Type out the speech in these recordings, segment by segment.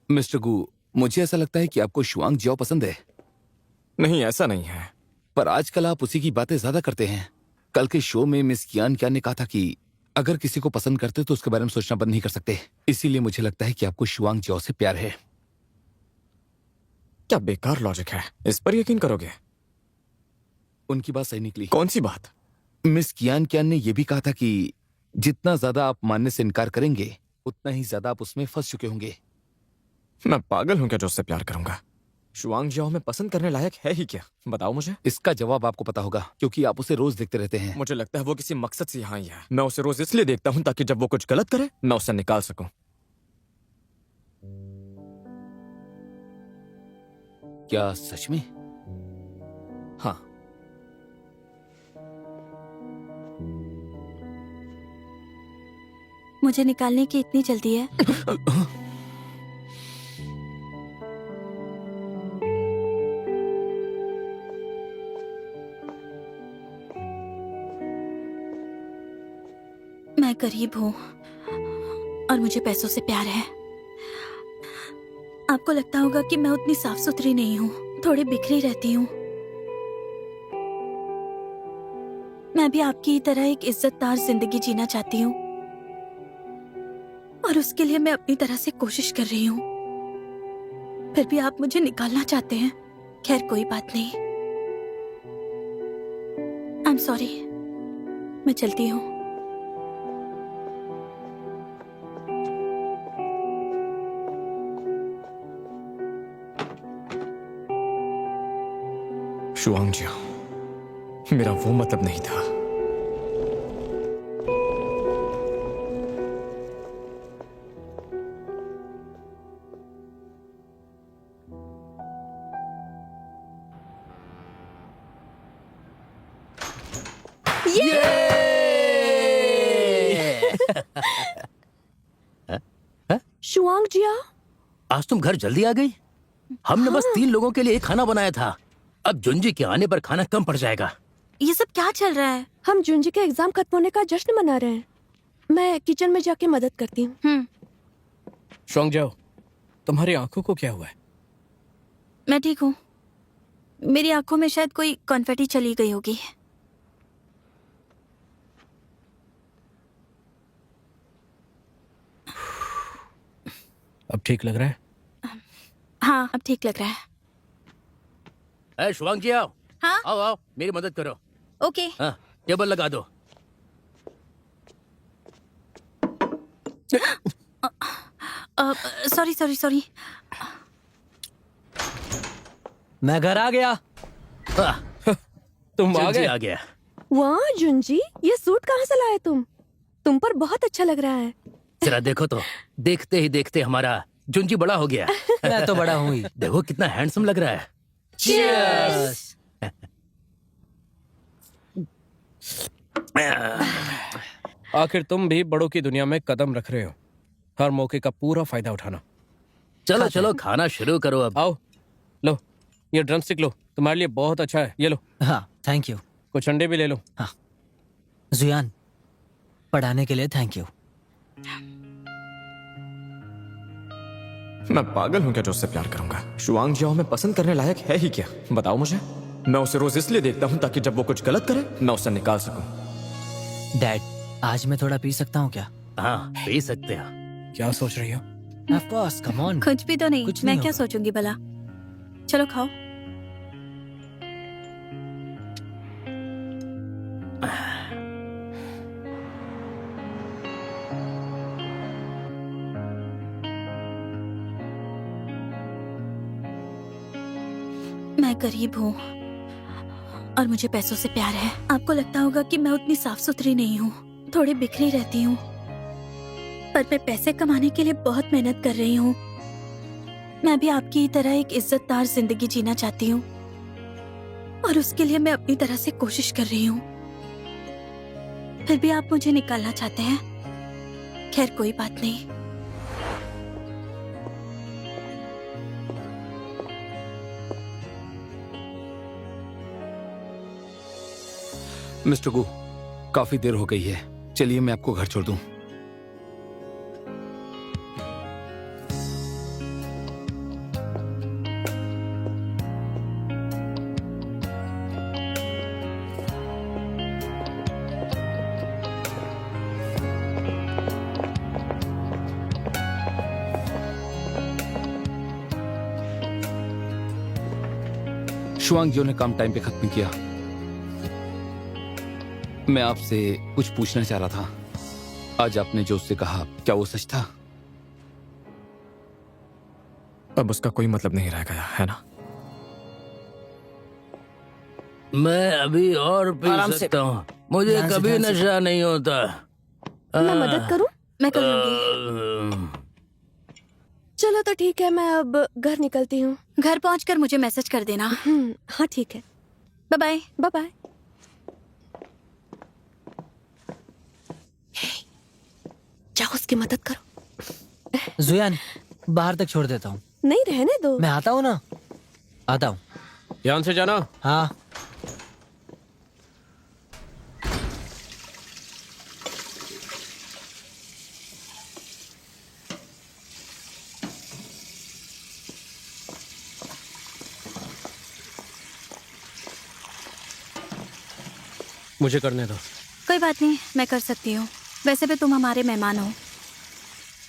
Mister गू, मुझे ऐसा लगता है कि आपको शुआंग जियाओ पसंद है। नहीं, ऐसा नहीं है। पर आजकल आप उसी की बातें ज्यादा करते हैं। कल के शो में मिस कियान क्या ने कहा था कि अगर किसी को पसंद करते तो उसके बारे में सोचना बंद नहीं कर सकते। इसीलिए मुझे लगता है कि आपको शुआंग जियाओ से प्यार है। क्या बेकार लॉजिक है, इस पर यकीन करोगे? उनकी बात सही निकली। कौन सी बात? मिस कियान क्यान ने यह भी कहा था कि जितना ज्यादा आप मानने से इनकार करेंगे उतना ही ज्यादा आप उसमें फंस चुके होंगे। मैं पागल हूं क्या जो उससे प्यार करूंगा? शुआंग जियाओ में पसंद करने लायक है ही क्या? बताओ मुझे। इसका जवाब आपको पता होगा क्योंकि आप उसे रोज देखते रहते हैं। मुझे लगता है वो किसी मकसद से यहाँ ही है। मैं उसे रोज इसलिए देखता हूँ ताकि जब वो कुछ गलत करे मैं उसे निकाल सकूं। क्या सच में? हाँ। मुझे निकालने की इतनी जल्दी है? मैं गरीब हूँ और मुझे पैसों से प्यार है। आपको लगता होगा कि मैं उतनी साफ सुथरी नहीं हूँ, थोड़ी बिखरी रहती हूँ। मैं भी आपकी ही तरह एक इज्जतदार जिंदगी जीना चाहती हूँ और उसके लिए मैं अपनी तरह से कोशिश कर रही हूँ। फिर भी आप मुझे निकालना चाहते हैं। खैर कोई बात नहीं। I am sorry. मैं चलती हूँ। शुआंग जियाओ, मेरा वो मतलब नहीं था। शुआंग जियाओ, आज तुम घर जल्दी आ गई। हमने बस 3 लोगों के लिए खाना बनाया था। अब जुंजी के आने पर खाना कम पड़ जाएगा। ये सब क्या चल रहा है? हम जुंजी के एग्जाम खत्म होने का जश्न मना रहे हैं। मैं किचन में जाके मदद करती हूँ। शुआंग जियाओ, तुम्हारी आंखों को क्या हुआ है? मैं ठीक हूँ। मेरी आंखों में शायद कोई कॉन्फेटी चली गई होगी। अब ठीक लग रहा है? हाँ, अब ठीक लग रहा है। शुआंग जियाओ, हाँ? आओ आओ, मेरी मदद करो। ओके। हाँ, टेबल लगा दो। Sorry sorry sorry. मैं घर आ गया। तुम आ जुंजी गए? आ गया। वाह जुंजी, ये सूट कहाँ से लाए तुम? तुम पर बहुत अच्छा लग रहा है। जरा देखो तो, देखते ही देखते हमारा जुंजी बड़ा हो गया। मैं तो बड़ा हूँ ही। देखो कितना हैंडसम लग रहा है। Cheers! आखिर तुम भी बड़ों की दुनिया में कदम रख रहे हो। हर मौके का पूरा फायदा उठाना। चलो चलो, खाना शुरू करो अब। आओ, लो ये ड्रमस्टिक लो, तुम्हारे लिए बहुत अच्छा है। ये लो। हाँ, थैंक यू। कुछ अंडे भी ले लो। हाँ, जुयान, पढ़ाने के लिए थैंक यू। मैं पागल हूं क्या जो उससे प्यार करूंगा? शुआंग जियाओ में पसंद करने लायक है ही क्या? बताओ मुझे। मैं उसे रोज इसलिए देखता हूं ताकि जब वो कुछ गलत करे मैं उसे निकाल सकूं। डैड, आज मैं थोड़ा पी सकता हूँ क्या? हाँ, पी सकते हो। क्या सोच रही हो? Of course, come on. कुछ भी तो नहीं। कुछ मैं नहीं क्या होगा। सोचूंगी भला? चलो खाओ। मैं गरीब हूँ और मुझे पैसों से प्यार है। आपको लगता होगा कि मैं उतनी साफ सुथरी नहीं हूँ, थोड़ी बिखरी रहती हूँ। पर मैं पैसे कमाने के लिए बहुत मेहनत कर रही हूँ। मैं भी आपकी ही तरह एक इज्जतदार जिंदगी जीना चाहती हूँ और उसके लिए मैं अपनी तरह से कोशिश कर रही हूँ। फिर भी आप मुझे निकालना चाहते हैं। खैर कोई बात नहीं। मिस्टर गू, काफी देर हो गई है। चलिए मैं आपको घर छोड़ दूं। शुआंग जियो ने काम टाइम पे खत्म किया। मैं आपसे कुछ पूछना चाह रहा था। आज आपने जो उससे कहा, क्या वो सच था? अब उसका कोई मतलब नहीं रह गया है ना? मैं अभी और पी आराम से। सकता हूँ, मुझे ध्यान से, कभी ध्यान से। नशा नहीं होता। मैं मदद करूं? मैं कर लूंगी। चलो तो ठीक है, मैं अब घर निकलती हूँ। घर पहुंचकर मुझे मैसेज कर देना। हाँ ठीक है, बाय बाय। Bye bye. जाओ उसकी मदद करो। जुयान, बाहर तक छोड़ देता हूँ। नहीं, रहने दो। मैं आता हूँ ना, आता हूँ। ध्यान से जाना। हाँ। मुझे करने दो। कोई बात नहीं, मैं कर सकती हूँ। वैसे भी तुम हमारे मेहमान हो।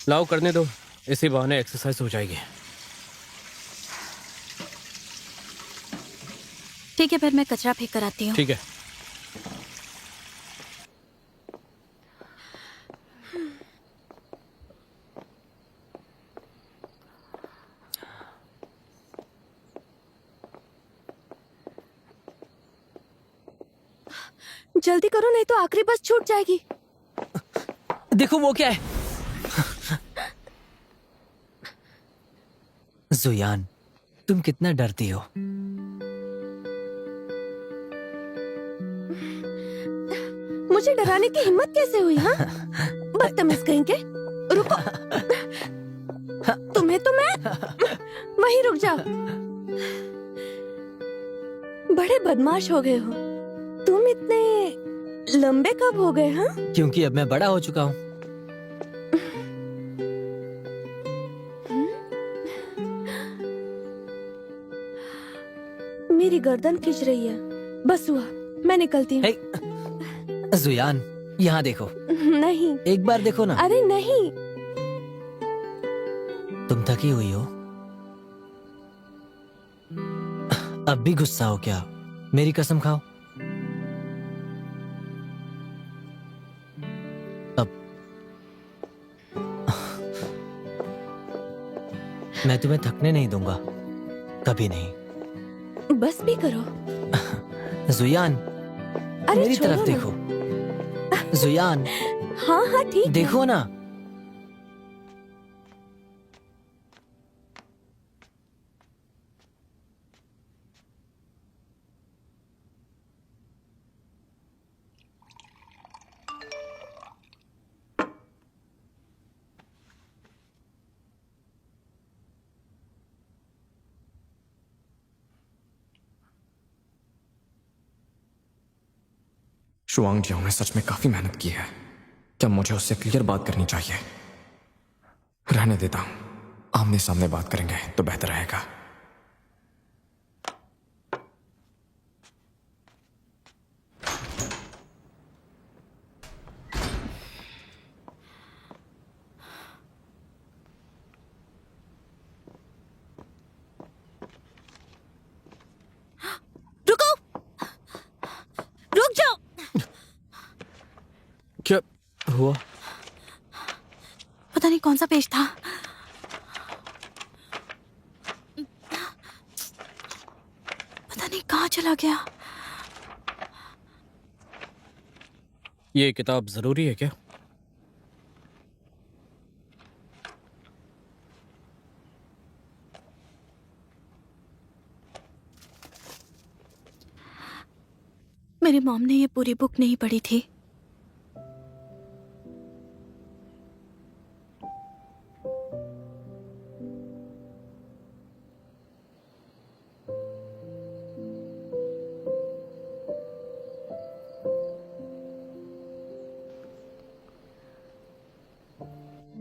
लाओ करने दो, इसी बहाने एक्सरसाइज हो जाएगी। ठीक है, फिर मैं कचरा फेंक कर आती हूँ। ठीक है। जल्दी करो, नहीं तो आखिरी बस छूट जाएगी। देखो वो क्या है। जुयान, तुम कितना डरती हो। मुझे डराने की हिम्मत कैसे हुई? हाँ, बदतमीज कहीं के। रुको, तुम्हें तो मैं वहीं रुक जाओ। बड़े बदमाश हो गए हो तुम। इतने लंबे कब हो गए? हाँ, क्योंकि अब मैं बड़ा हो चुका हूँ। मेरी गर्दन खिंच रही है। बस हुआ, मैं निकलती हूँ। हे, जुयान, यहाँ देखो। नहीं, एक बार देखो ना। अरे नहीं। तुम थकी हुई हो। अब भी गुस्सा हो क्या? मेरी कसम खाओ। अब मैं तुम्हें थकने नहीं दूंगा, कभी नहीं। बस भी करो। जुयान, अरे मेरी छोड़ो तरफ ना। देखो। जुयान, हाँ हाँ ठीक है। देखो ना। शुआंग जियो ने सच में काफी मेहनत की है। क्या मुझे उससे क्लियर बात करनी चाहिए? रहने देता हूं, आमने सामने बात करेंगे तो बेहतर रहेगा। रुको, रुक जाओ। क्या हुआ? पता नहीं कौन सा पेज था। पता नहीं कहाँ चला गया। ये किताब जरूरी है क्या? मेरी मॉम ने ये पूरी बुक नहीं पढ़ी थी।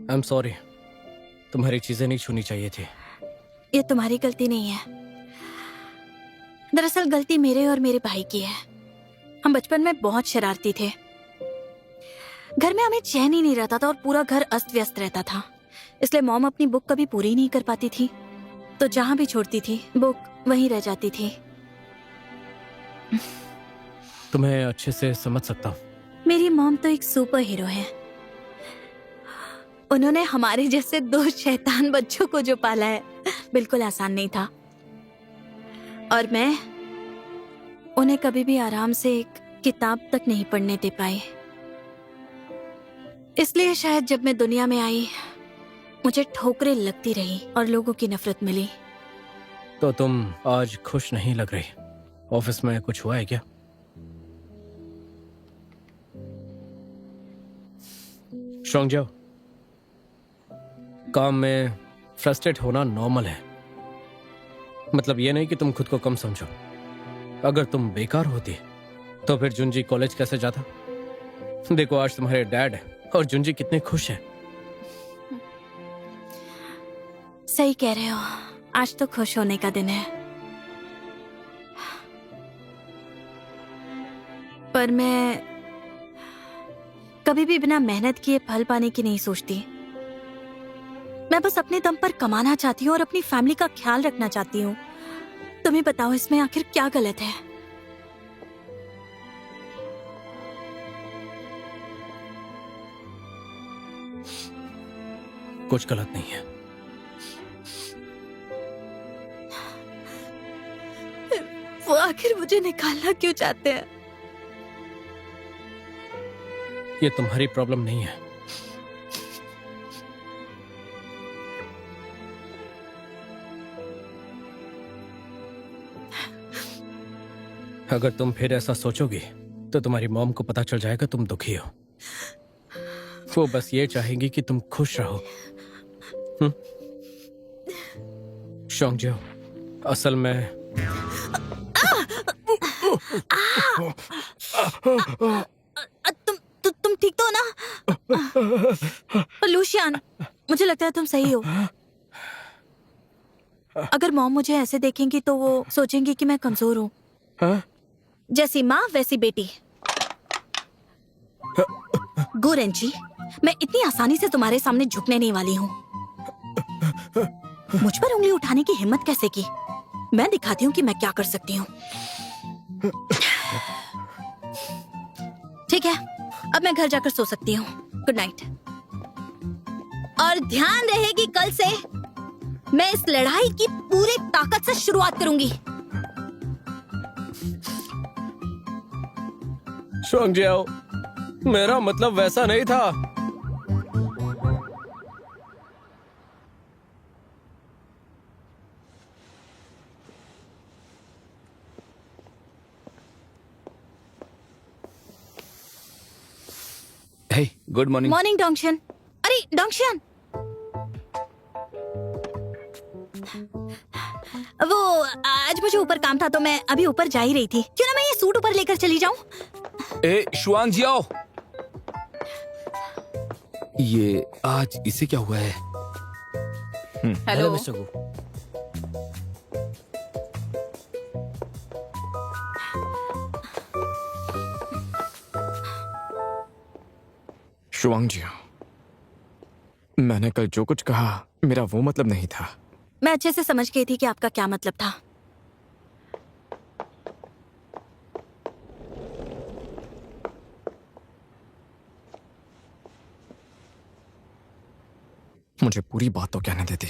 आई एम सॉरी, तुम्हारी चीजें नहीं छूनी चाहिए थी। ये तुम्हारी गलती नहीं है। दरअसल गलती मेरे और मेरे भाई की है। हम बचपन में बहुत शरारती थे। घर में हमें चैन ही नहीं रहता था और पूरा घर अस्त व्यस्त रहता था। इसलिए मॉम अपनी बुक कभी पूरी नहीं कर पाती थी, तो जहां भी छोड़ती थी बुक वहीं रह जाती थी। तुम्हें अच्छे से समझ सकता हूँ। मेरी मॉम तो एक सुपर हीरो है। उन्होंने हमारे जैसे 2 शैतान बच्चों को जो पाला है, बिल्कुल आसान नहीं था। और मैं उन्हें कभी भी आराम से एक किताब तक नहीं पढ़ने दे पाई। इसलिए शायद जब मैं दुनिया में आई, मुझे ठोकरें लगती रही और लोगों की नफरत मिली। तो तुम आज खुश नहीं लग रही। ऑफिस में कुछ हुआ है क्या? शोंगजाओ, काम में फ्रस्ट्रेट होना नॉर्मल है। मतलब ये नहीं कि तुम खुद को कम समझो। अगर तुम बेकार होती तो फिर जुंजी कॉलेज कैसे जाता? देखो आज तुम्हारे डैड और जुंजी कितने खुश हैं। सही कह रहे हो, आज तो खुश होने का दिन है। पर मैं कभी भी बिना मेहनत किए फल पाने की नहीं सोचती। मैं बस अपने दम पर कमाना चाहती हूँ और अपनी फैमिली का ख्याल रखना चाहती हूँ। तुम्हें बताओ इसमें आखिर क्या गलत है? कुछ गलत नहीं है। वो आखिर मुझे निकालना क्यों चाहते हैं? ये तुम्हारी प्रॉब्लम नहीं है। अगर तुम फिर ऐसा सोचोगी तो तुम्हारी मॉम को पता चल जाएगा तुम दुखी हो। वो बस ये चाहेंगी कि तुम खुश रहो। शोंगजाओ, असल में तुम ठीक तो हो ना? लूशियान, मुझे लगता है तुम सही हो। अगर मॉम मुझे ऐसे देखेंगी तो वो सोचेंगी कि मैं कमजोर हूँ। जैसी माँ वैसी बेटी। गुरेंची, मैं इतनी आसानी से तुम्हारे सामने झुकने नहीं वाली हूँ। मुझ पर उंगली उठाने की हिम्मत कैसे की? मैं दिखाती हूँ कि मैं क्या कर सकती हूँ। ठीक है, अब मैं घर जाकर सो सकती हूँ। Good night. और ध्यान रहेगी, कल से मैं इस लड़ाई की पूरी ताकत से शुरुआत करूंगी। शोंगजाओ, मेरा मतलब वैसा नहीं था। हे, गुड मॉर्निंग। मॉर्निंग डोंगशियन। अरे डोंगशियन, वो आज मुझे ऊपर काम था तो मैं अभी ऊपर जा ही रही थी। क्यों ना मैं ये सूट ऊपर लेकर चली जाऊं? ए शुआंग जियाओ, ये आज इसे क्या हुआ है? हेलो मिस्टर गु। शुआंगजियाओ, मैंने कल जो कुछ कहा मेरा वो मतलब नहीं था। मैं अच्छे से समझ गई थी कि आपका क्या मतलब था। मुझे पूरी बात तो कहने देती,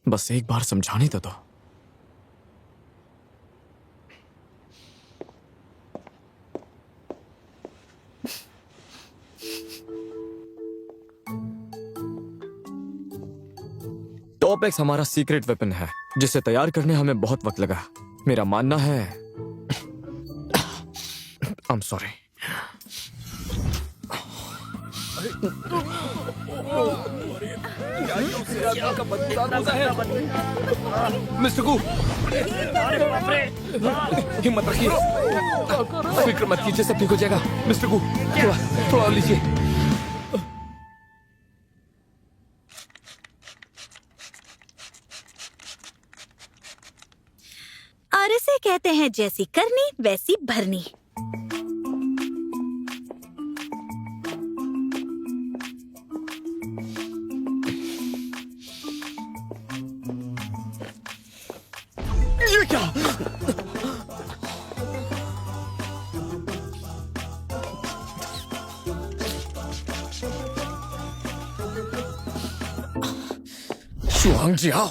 बस एक बार समझाने तो दो। टॉप-एक्स हमारा सीक्रेट वेपन है जिसे तैयार करने हमें बहुत वक्त लगा। मेरा मानना है आई एम सॉरी। मिस्टर गु, हिम्मत रखिए, फिक्र मत कीजिए, सब ठीक हो जाएगा। मिस्टर गु, थोड़ा और लीजिए। और इसे कहते हैं जैसी करनी वैसी भरनी। ये क्या? शुआंग जियाओ।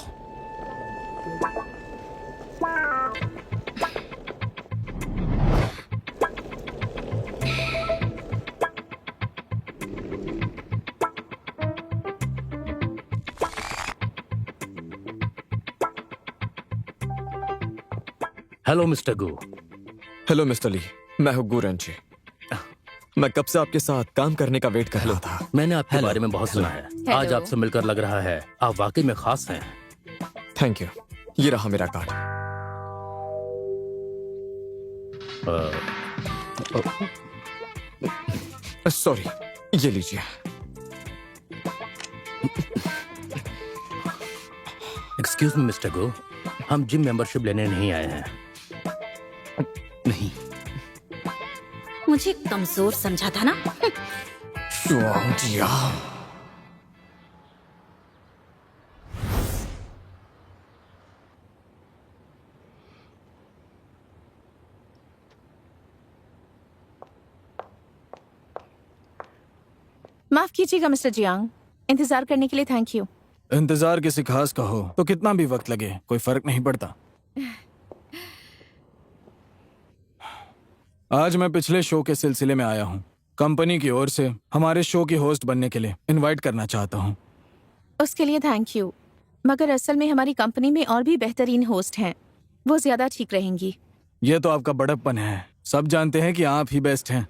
हेलो मिस्टर गू। हेलो मिस्टर ली, मैं हूँ गू रेंची। मैं कब से आपके साथ काम करने का वेट कर रहा था। मैंने आपके बारे में बहुत सुना है। आज आपसे मिलकर लग रहा है आप वाकई में खास हैं। Thank you. ये रहा मेरा कार्ड। सॉरी, ये लीजिए। एक्सक्यूज मी मिस्टर गू, हम जिम मेंबरशिप लेने नहीं आए हैं। नहीं, मुझे कमजोर समझा था ना। शुआंग जियाओ। माफ कीजिएगा मिस्टर जियांग, इंतजार करने के लिए थैंक यू। इंतजार किसी खास का हो तो कितना भी वक्त लगे कोई फर्क नहीं पड़ता। आज मैं पिछले शो के सिलसिले में आया हूँ। कंपनी की ओर से हमारे शो की होस्ट बनने के लिए इनवाइट करना चाहता हूँ। उसके लिए थैंक यू, मगर असल में हमारी कंपनी में और भी बेहतरीन होस्ट हैं, वो ज्यादा ठीक रहेंगी। ये तो आपका बड़प्पन है। सब जानते हैं कि आप ही बेस्ट हैं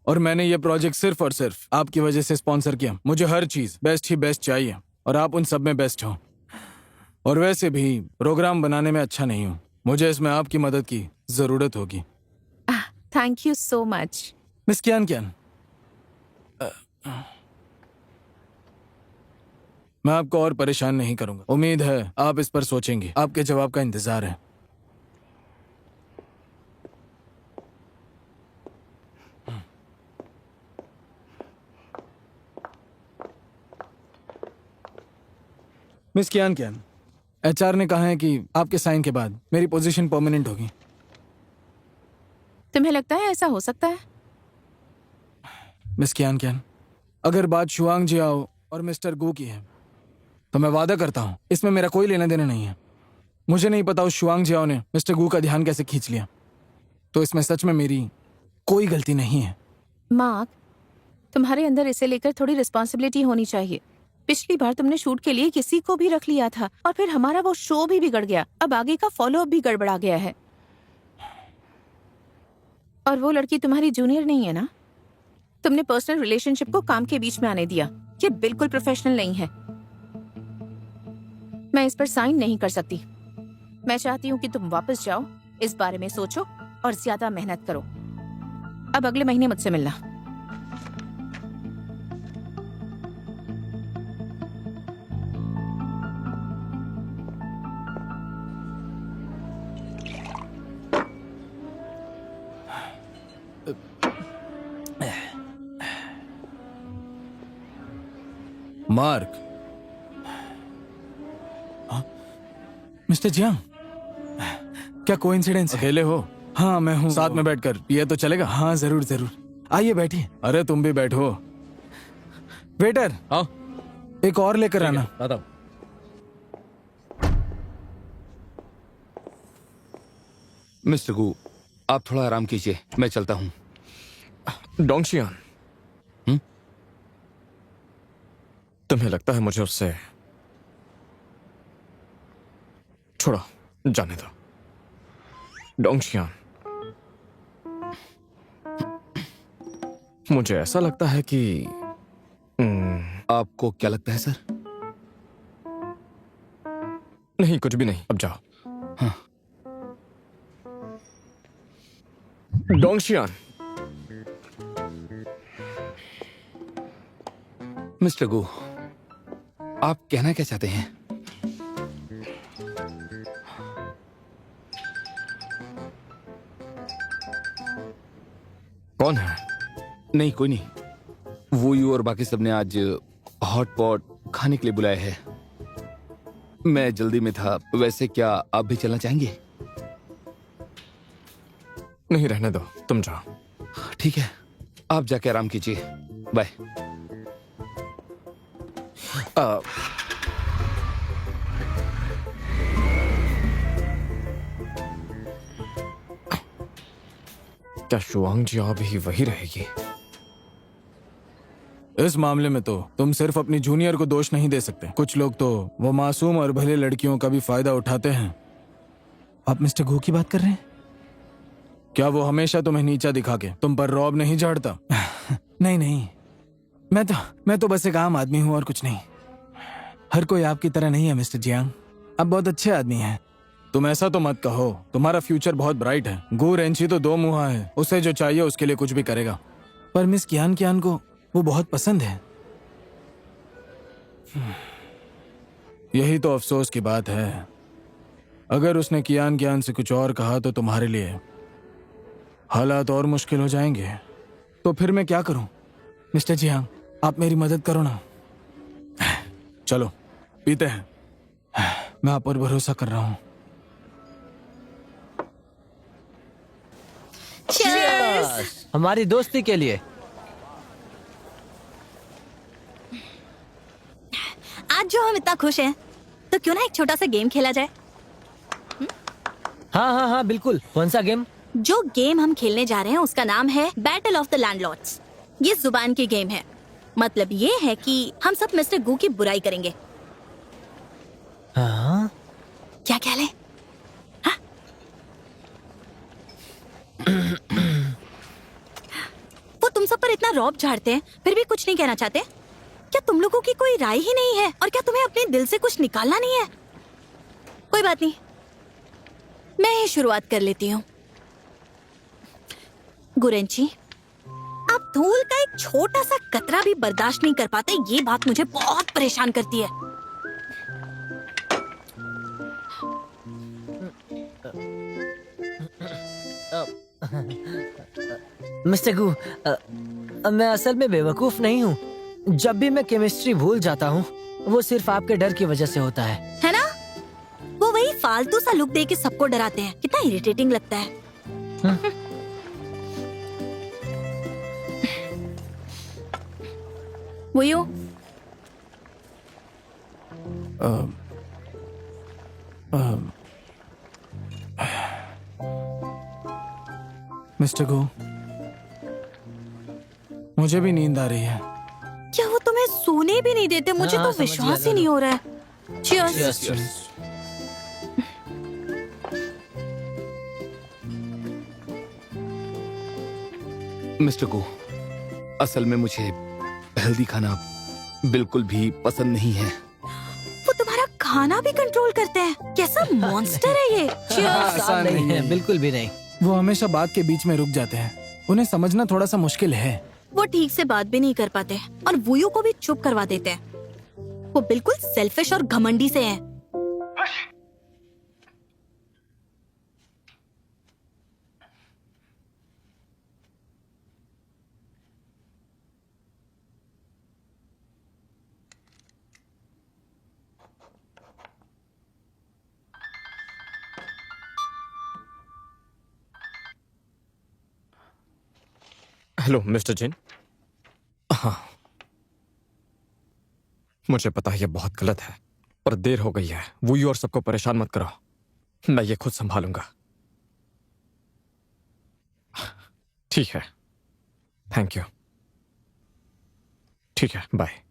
और मैंने ये प्रोजेक्ट सिर्फ और सिर्फ आपकी वजह से स्पॉन्सर किया। मुझे हर चीज बेस्ट ही बेस्ट चाहिए और आप उन सब में बेस्ट हो। और वैसे भी प्रोग्राम बनाने में अच्छा नहीं हूँ। मुझे इसमें आपकी मदद की जरूरत होगी। Thank you so much. Miss Kiyan Kiyan, मैं आपको और परेशान नहीं करूंगा। उम्मीद है आप इस पर सोचेंगे। आपके जवाब का इंतजार है। मिस कियान कियान, एचआर ने कहा है कि आपके साइन के बाद मेरी पोजीशन परमानेंट होगी। तुम्हें लगता है ऐसा हो सकता है? मिस कियान कियान, अगर बात शुआंग जियाओ और मिस्टर गू की है तो मैं वादा करता हूँ इसमें मेरा कोई लेना देना नहीं है। मुझे नहीं पता उस शुआंग जियाओ ने मिस्टर गू का ध्यान कैसे खींच लिया, तो इसमें सच में मेरी कोई गलती नहीं है। मार्क, तुम्हारे अंदर इसे लेकर थोड़ी रिस्पॉन्सिबिलिटी होनी चाहिए। पिछली बार तुमने शूट के लिए किसी को भी रख लिया था और फिर हमारा वो शो भी बिगड़ गया। अब आगे का फॉलोअप भी गड़बड़ा गया है। और वो लड़की तुम्हारी जूनियर नहीं है ना? तुमने पर्सनल रिलेशनशिप को काम के बीच में आने दिया। ये बिल्कुल प्रोफेशनल नहीं है। मैं इस पर साइन नहीं कर सकती। मैं चाहती हूँ कि तुम वापस जाओ, इस बारे में सोचो और ज्यादा मेहनत करो। अब अगले महीने मुझसे मिलना। मार्क, मिस्टर जियांग, क्या कोइंसिडेंस? अकेले हो? हाँ मैं हूँ। साथ में बैठकर पिए तो चलेगा? हाँ जरूर जरूर, आइए बैठिए। अरे तुम भी बैठो। वेटर, हाँ एक और लेकर आना। आता हूँ। मिस्टर गू, आप थोड़ा आराम कीजिए, मैं चलता हूँ। डोंगशियान, तुम्हें लगता है मुझे उससे छोड़ो, जाने दो। डोंगशियान, मुझे ऐसा लगता है कि आपको क्या लगता है सर? नहीं, कुछ भी नहीं, अब जाओ। हाँ। डोंगशियान, मिस्टर गू, आप कहना क्या चाहते हैं? कौन है? नहीं कोई नहीं, वो यू और बाकी सबने आज हॉट पॉट खाने के लिए बुलाया है। मैं जल्दी में था, वैसे क्या आप भी चलना चाहेंगे? नहीं, रहने दो, तुम जाओ। ठीक है, आप जाके आराम कीजिए, बाय। क्या शुआंग जियाओ भी वही रहेगी? इस मामले में तो तुम सिर्फ अपनी जूनियर को दोष नहीं दे सकते। कुछ लोग तो वो मासूम और भले लड़कियों का भी फायदा उठाते हैं। आप मिस्टर गू की बात कर रहे हैं? क्या वो हमेशा तुम्हें नीचा दिखा के तुम पर रौब नहीं झाड़ता? नहीं नहीं, मैं तो बस एक आम आदमी हूँ और कुछ नहीं। हर कोई आपकी तरह नहीं है मिस्टर जियांग। आप बहुत अच्छे आदमी हैं। तुम ऐसा तो मत कहो, तुम्हारा फ्यूचर बहुत ब्राइट है। गू रेंची तो दो मुहा है, उसे जो चाहिए उसके लिए कुछ भी करेगा। पर मिस कियान को वो बहुत पसंद है। यही तो अफसोस की बात है। अगर उसने कियान से कुछ और कहा तो तुम्हारे लिए हालात और मुश्किल हो जाएंगे। तो फिर मैं क्या करूं? मिस्टर जियांग, आप मेरी मदद करो ना। चलो पीते हैं, मैं आप पर भरोसा कर रहा हूं। हमारी दोस्ती के लिए। आज जो हम इतना खुश हैं, तो क्यों ना एक छोटा सा गेम खेला जाए? हाँ हाँ हाँ बिल्कुल। कौन सा गेम? जो गेम हम खेलने जा रहे हैं उसका नाम है बैटल ऑफ द लैंडलॉर्ड्स। ये जुबान की गेम है। मतलब ये है कि हम सब मिस्टर गू की बुराई करेंगे। हाँ? क्या ख्याल है? हाँ? वो तुम सब पर इतना रौब झाड़ते हैं, फिर भी कुछ नहीं कहना चाहते? क्या तुम लोगों की कोई राय ही नहीं है? और क्या तुम्हें अपने दिल से कुछ निकालना नहीं है? कोई बात नहीं, मैं ही शुरुआत कर लेती हूँ। गुरेंची, आप धूल का एक छोटा सा कतरा भी बर्दाश्त नहीं कर पाते। ये बात मुझे बहुत परेशान करती है। मिस्टर गू, मैं असल में बेवकूफ नहीं हूँ। जब भी मैं केमिस्ट्री भूल जाता हूँ, वो सिर्फ आपके डर की वजह से होता है ना? वो वही फालतू सा लुक दे के सबको डराते हैं। कितना इरिटेटिंग लगता है। वो यो मिस्टर गो, मुझे भी नींद आ रही है। क्या वो तुम्हें सोने भी नहीं देते? मुझे हाँ, तो समझ विश्वास गया, ही नहीं हो रहा है। Cheers. मिस्टर गो, असल में मुझे हेल्दी खाना बिल्कुल भी पसंद नहीं है। वो तुम्हारा खाना भी कंट्रोल करते हैं। कैसा मॉन्स्टर है ये। Cheers. आसान नहीं नहीं है, है। बिल्कुल भी नहीं। वो हमेशा बात के बीच में रुक जाते हैं। उन्हें समझना थोड़ा सा मुश्किल है। वो ठीक से बात भी नहीं कर पाते और वुयू को भी चुप करवा देते हैं। वो बिल्कुल सेल्फिश और घमंडी से हैं। हेलो मिस्टर जिन। हाँ, मुझे पता है ये बहुत गलत है, पर देर हो गई है। वही और सबको परेशान मत करो, मैं ये खुद संभालूंगा। ठीक है, थैंक यू। ठीक है, बाय।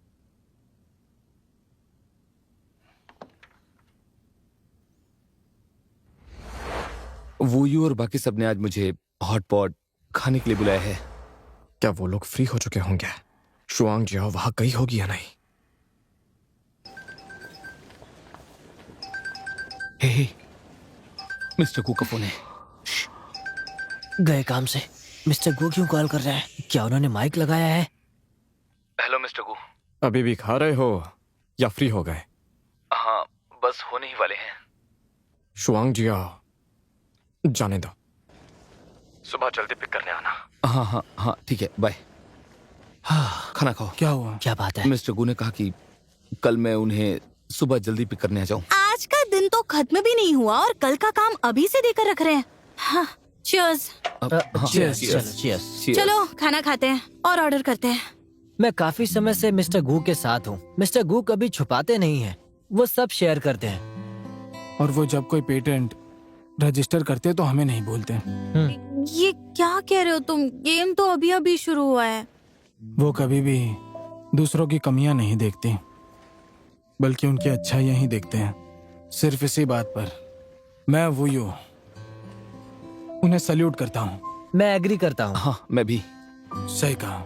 वूयू और बाकी सब ने आज मुझे हॉट पॉट खाने के लिए बुलाया है। क्या वो लोग फ्री हो चुके होंगे? शुआंग जियाओ वहां गई होगी या नहीं? हे, मिस्टर कू का फोन है। गए काम से। मिस्टर गू क्यों कॉल कर रहा है? क्या उन्होंने माइक लगाया है? हेलो मिस्टर कू। अभी भी खा रहे हो या फ्री हो गए? हाँ, बस होने ही वाले हैं। शुआंग जियाओ, जाने दो, सुबह जल्दी पिक करने आना। हाँ हाँ हाँ, ठीक है, बाय। हाँ, खाना खाओ। क्या हुआ? क्या बात है? मिस्टर गू ने कहा कि कल मैं उन्हें सुबह जल्दी पिक करने आ जाऊं। आज का दिन तो खत्म भी नहीं हुआ और कल का काम अभी से देकर रख रहे हैं। हाँ, cheers. Cheers. चलो खाना खाते हैं और ऑर्डर करते हैं। मैं काफी समय से मिस्टर गू के साथ हूँ। मिस्टर गू कभी छुपाते नहीं हैं, वो सब शेयर करते हैं। और वो जब कोई पेटेंट रजिस्टर करते तो हमें नहीं बोलते। ये क्या कह रहे हो तुम? गेम तो अभी अभी शुरू हुआ है। वो कभी भी दूसरों की कमियां नहीं देखती, बल्कि उनकी अच्छाइयां ही देखते हैं। सिर्फ इसी बात पर मैं वूयू उन्हें सल्यूट करता हूँ। मैं एग्री करता हूँ। हाँ, मैं भी। सही कहा।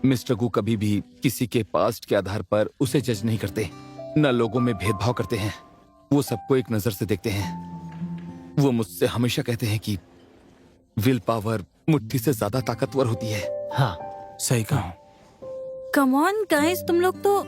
मिस्टर गू कभी भी किसी के पास्ट के आधार पर उसे जज नहीं करते, न लोगों में भेदभाव करते हैं। वो सबको एक नजर से देखते हैं। वो मुझसे हमेशा कहते हैं कि विल पावर मुट्ठी से ज्यादा ताकतवर होती है। हाँ, सही कहा। कम ऑन गाइस, तुम लोग तो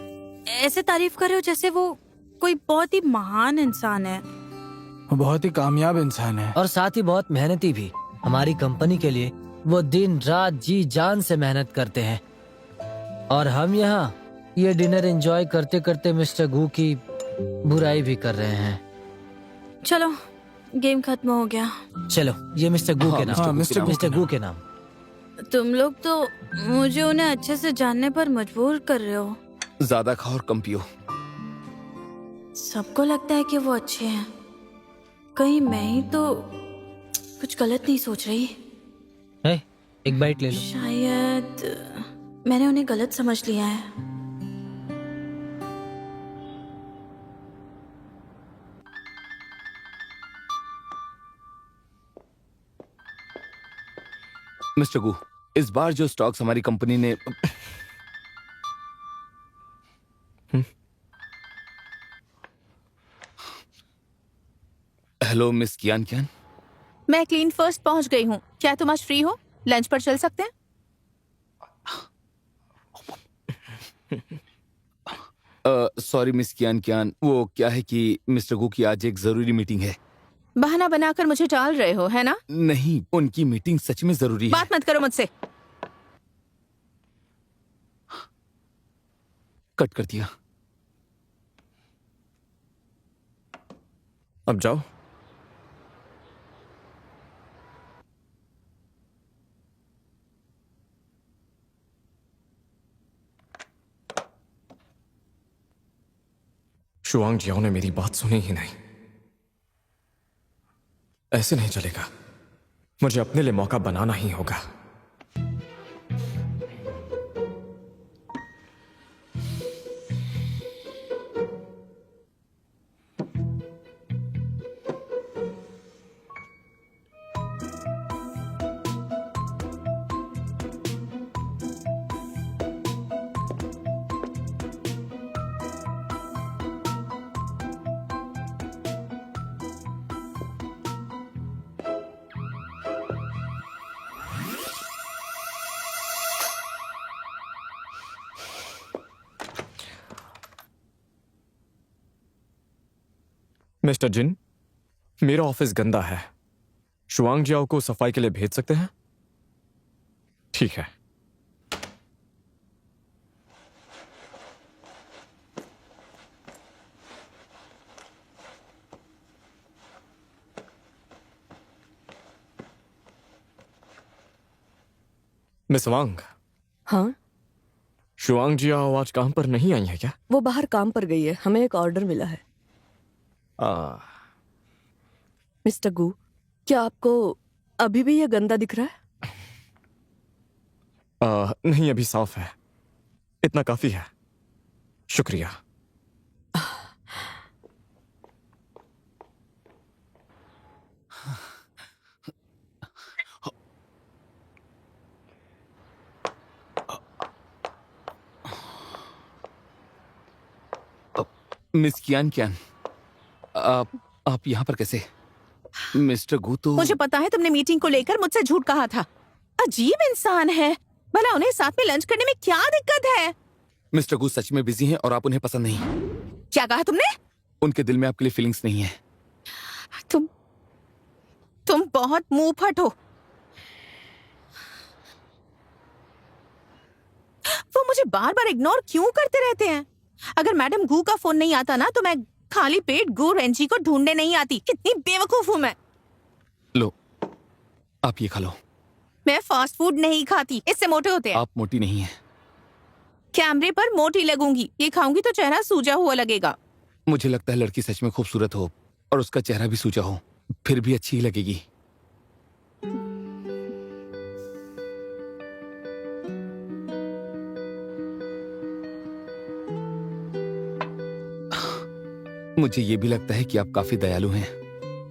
ऐसे तारीफ कर रहे हो जैसे वो कोई बहुत ही महान इंसान है। वो बहुत ही कामयाब इंसान है। और साथ ही बहुत मेहनती भी। हमारी कंपनी के लिए वो दिन रात जी जान से मेहनत करते हैं। और हम यहाँ ये डिनर एंजॉय करते करते मिस्टर गू की बुराई भी कर रहे हैं। चलो, गेम खत्म हो गया। चलो, ये मिस्टर गू के नाम। मिस्टर गू के नाम। तुम लोग तो मुझे उन्हें अच्छे से जानने पर मजबूर कर रहे हो। ज्यादा खाओ और कम पियो। सबको लगता है कि वो अच्छे हैं, कहीं मैं ही तो कुछ गलत नहीं सोच रही? है, एक बाइट ले लो। शायद मैंने उन्हें गलत समझ लिया है। मिस्टर गू, इस बार जो स्टॉक्स हमारी कंपनी ने हेलो मिस कियान कियान। मैं क्लीन फर्स्ट पहुंच गई हूँ। क्या तुम आज फ्री हो? लंच पर चल सकते हैं? सॉरी मिस कियान कियान, वो क्या है कि मिस्टर गू की आज एक जरूरी मीटिंग है। बहाना बनाकर मुझे टाल रहे हो, है ना? नहीं, उनकी मीटिंग सच में जरूरी है। बात मत करो मुझसे। कट कर दिया। अब जाओ। शुआंग जियाओ ने मेरी बात सुनी ही नहीं। ऐसे नहीं चलेगा। मुझे अपने लिए मौका बनाना ही होगा। मिस्टर जिन, मेरा ऑफिस गंदा है। शुआंग जियाओ को सफाई के लिए भेज सकते हैं? ठीक है। मिस वांग, हाँ, शुआंग जियाओ आज काम पर नहीं आई है क्या? वो बाहर काम पर गई है। हमें एक ऑर्डर मिला है। मिस्टर गू, क्या आपको अभी भी ये गंदा दिख रहा है? नहीं, अभी साफ है। इतना काफी है। शुक्रिया। मिस कियान कियान, आप यहाँ पर कैसे? मिस्टर गू तो मुझे पता है तुमने मीटिंग को लेकर मुझसे झूठ कहा था। अजीब इंसान है। भला उन्हें साथ में लंच करने में क्या दिक्कत है? मिस्टर गू सच में बिजी हैं और आप उन्हें पसंद नहीं। क्या कहा तुमने? उनके दिल में आपके लिए फीलिंग्स नहीं है। तुम बहुत मुंहफट हो। वो मुझे बार बार इग्नोर क्यों करते रहते हैं? अगर मैडम गू का फोन नहीं आता ना तो मैं खाली पेट गू रेंजी को ढूंढने नहीं आती। कितनी बेवकूफ हूँ मैं। लो, आप ये खा लो। मैं फास्ट फूड नहीं खाती, इससे मोटे होते हैं। आप मोटी नहीं है। कैमरे पर मोटी लगूंगी। ये खाऊंगी तो चेहरा सूजा हुआ लगेगा। मुझे लगता है लड़की सच में खूबसूरत हो और उसका चेहरा भी सूजा हो, फिर भी अच्छी ही लगेगी। मुझे ये भी लगता है कि आप काफी दयालु हैं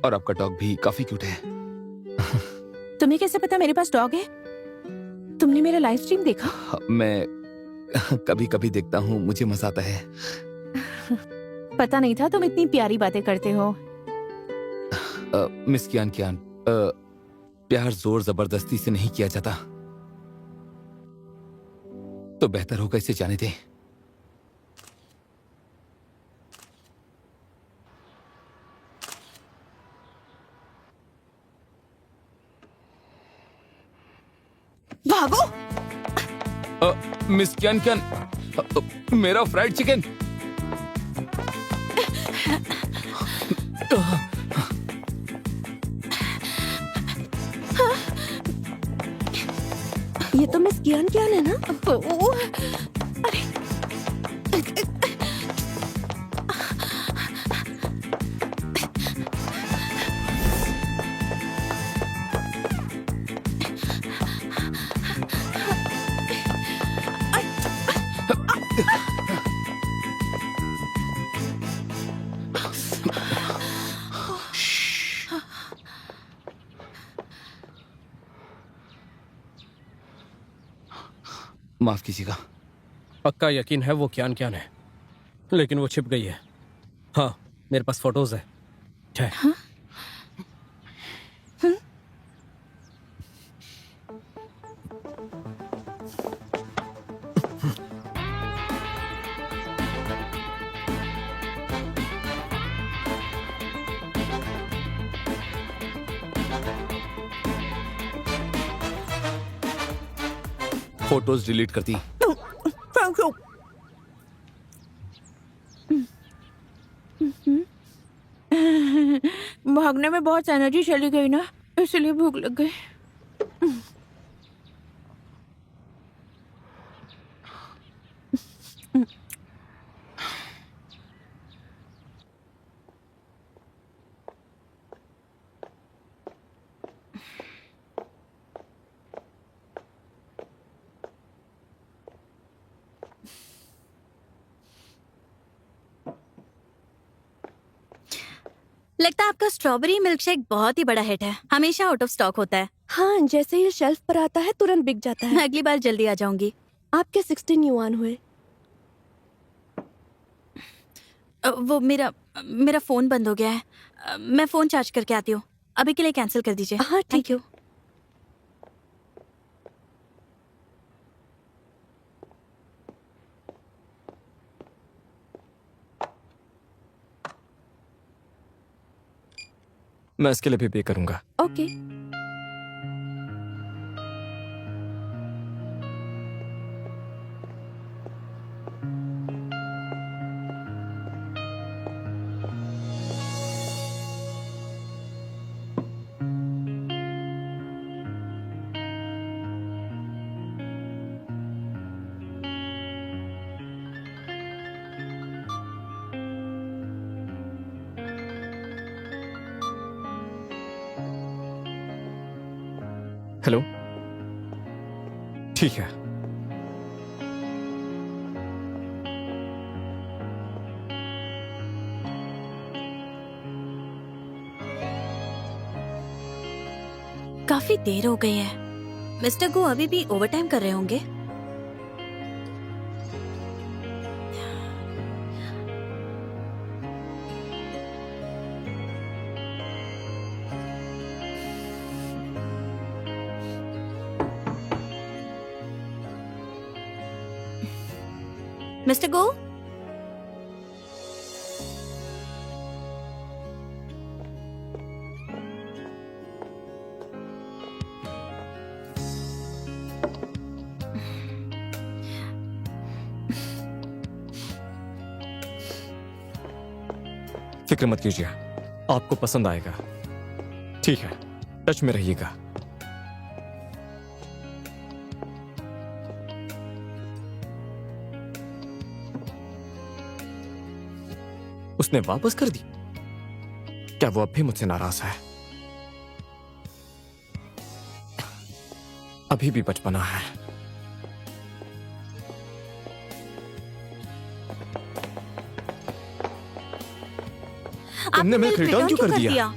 और आपका डॉग भी काफी क्यूट है। तुम्हें कैसे पता मेरे पास डॉग है? तुमने मेरा लाइव स्ट्रीम देखा? मैं कभी कभी देखता हूँ, मुझे मजा आता है। पता नहीं था तुम इतनी प्यारी बातें करते हो। मिस कियान कियान, प्यार जोर जबरदस्ती से नहीं किया जाता, तो बेहतर होगा इसे जाने दें। भागो! मिस कियान कियान, मेरा फ्राइड चिकन। ये तो मिस कियान कियान है ना? अरे माफ कीजिएगा। पक्का यकीन है वो क्यान क्यान है, लेकिन वो छिप गई है। हाँ, मेरे पास फोटोज है। हाँ? फोटोज डिलीट कर दी। Thank you. भागने में बहुत एनर्जी चली गई ना, इसलिए भूख लग गई। लगता है आपका स्ट्रॉबेरी मिल्कशेक बहुत ही बड़ा हिट है, हमेशा आउट ऑफ स्टॉक होता है। हाँ, जैसे ही शेल्फ पर आता है तुरंत बिक जाता है। मैं अगली बार जल्दी आ जाऊंगी। आपके 16 युआन हुए। वो मेरा फोन बंद हो गया है, मैं फोन चार्ज करके आती हूँ। अभी के लिए कैंसिल कर दीजिए। हाँ, ठीक है। मैं इसके लिए भी पे करूंगा। ओके। हेलो, ठीक है। काफी देर हो गई है। मिस्टर गो अभी भी ओवरटाइम कर रहे होंगे। मिस्टर गो, फिक्र मत कीजिए, आपको पसंद आएगा। ठीक है, टच में रहिएगा। उसने वापस कर दी? क्या वो अब भी मुझसे नाराज है? अभी भी बचपना है। तुमने आपने मिल्क रिटर्न क्यों कर दिया?